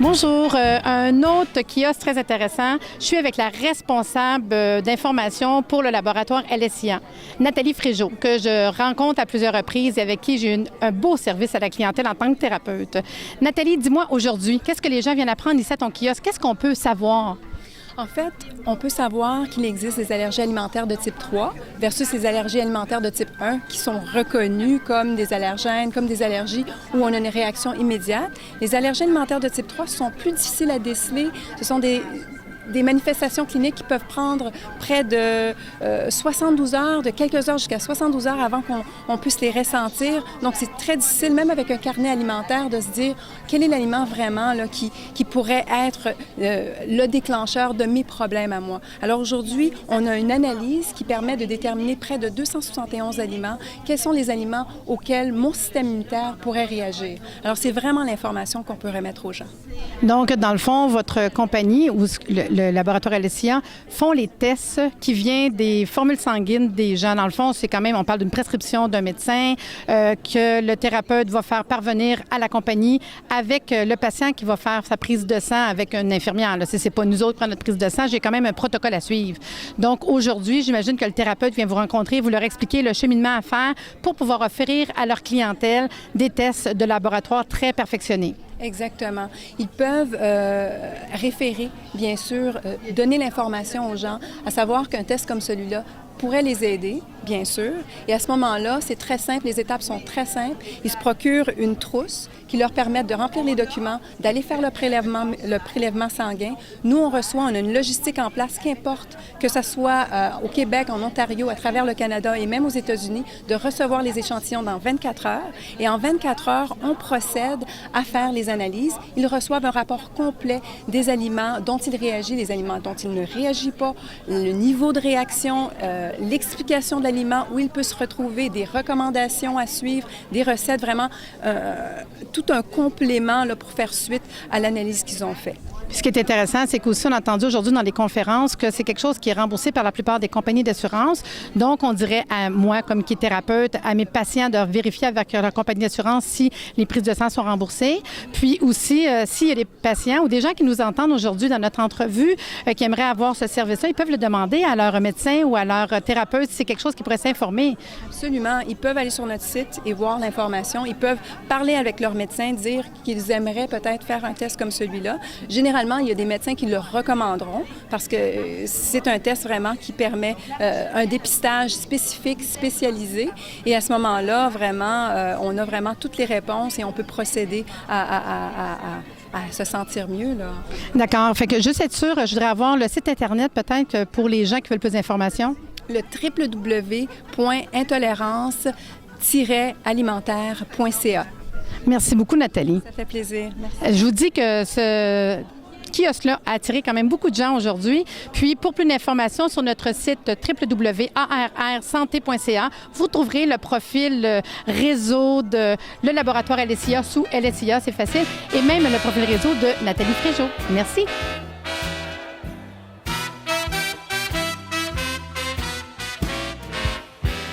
Bonjour, un autre kiosque très intéressant. Je suis avec la responsable d'information pour le laboratoire LSIA, Nathalie Fréjot, que je rencontre à plusieurs reprises et avec qui j'ai eu un beau service à la clientèle en tant que thérapeute. Nathalie, dis-moi aujourd'hui, qu'est-ce que les gens viennent apprendre ici à ton kiosque? Qu'est-ce qu'on peut savoir? En fait, on peut savoir qu'il existe des allergies alimentaires de type 3 versus les allergies alimentaires de type 1 qui sont reconnues comme des allergènes, comme des allergies où on a une réaction immédiate. Les allergies alimentaires de type 3 sont plus difficiles à déceler. Ce sont des manifestations cliniques qui peuvent prendre près de 72 heures, de quelques heures jusqu'à 72 heures avant qu'on puisse les ressentir. Donc, c'est très difficile, même avec un carnet alimentaire, de se dire quel est l'aliment vraiment là, qui pourrait être le déclencheur de mes problèmes à moi. Alors aujourd'hui, on a une analyse qui permet de déterminer près de 271 aliments. Quels sont les aliments auxquels mon système immunitaire pourrait réagir? Alors, c'est vraiment l'information qu'on peut remettre aux gens. Donc, dans le fond, votre compagnie ou le laboratoire LSIA font les tests qui viennent des formules sanguines des gens. Dans le fond, c'est quand même, on parle d'une prescription d'un médecin que le thérapeute va faire parvenir à la compagnie avec le patient qui va faire sa prise de sang avec une infirmière. Là, c'est pas nous autres qui prenons notre prise de sang, j'ai quand même un protocole à suivre. Donc, aujourd'hui, j'imagine que le thérapeute vient vous rencontrer, vous leur expliquer le cheminement à faire pour pouvoir offrir à leur clientèle des tests de laboratoire très perfectionnés. Exactement. Ils peuvent référer, bien sûr, donner l'information aux gens, à savoir qu'un test comme celui-là pourrait les aider, bien sûr. Et à ce moment-là, c'est très simple, les étapes sont très simples. Ils se procurent une trousse qui leur permet de remplir les documents, d'aller faire le prélèvement sanguin. Nous, on a une logistique en place, qu'importe que ce soit au Québec, en Ontario, à travers le Canada et même aux États-Unis, de recevoir les échantillons dans 24 heures. Et en 24 heures, on procède à faire les analyses. Ils reçoivent un rapport complet des aliments dont ils réagissent, les aliments dont ils ne réagissent pas, le niveau de réaction, l'explication de l'aliment, où il peut se retrouver, des recommandations à suivre, des recettes, vraiment tout un complément là, pour faire suite à l'analyse qu'ils ont faite. Ce qui est intéressant, c'est qu'aussi on a entendu aujourd'hui dans les conférences que c'est quelque chose qui est remboursé par la plupart des compagnies d'assurance. Donc, on dirait à moi, comme qui est thérapeute, à mes patients de vérifier avec leur compagnie d'assurance si les prises de sang sont remboursées. Puis aussi, s'il y a des patients ou des gens qui nous entendent aujourd'hui dans notre entrevue qui aimeraient avoir ce service-là, ils peuvent le demander à leur médecin ou à leur thérapeute si c'est quelque chose qui pourrait s'informer. Absolument. Ils peuvent aller sur notre site et voir l'information. Ils peuvent parler avec leur médecin, dire qu'ils aimeraient peut-être faire un test comme celui-là. Généralement, il y a des médecins qui le recommanderont parce que c'est un test vraiment qui permet un dépistage spécifique, spécialisé. Et à ce moment-là, vraiment, on a vraiment toutes les réponses et on peut procéder à se sentir mieux, là. D'accord. Fait que juste être sûr, je voudrais avoir le site Internet peut-être pour les gens qui veulent plus d'informations. Le www.intolérance-alimentaire.ca. Merci beaucoup, Nathalie. Ça fait plaisir. Merci. Je vous dis que ce kiosque-là a attiré quand même beaucoup de gens aujourd'hui. Puis, pour plus d'informations sur notre site www.arrsanté.ca, vous trouverez le profil réseau de le laboratoire LSIA sous LSIA, c'est facile, et même le profil réseau de Nathalie Fréjot. Merci.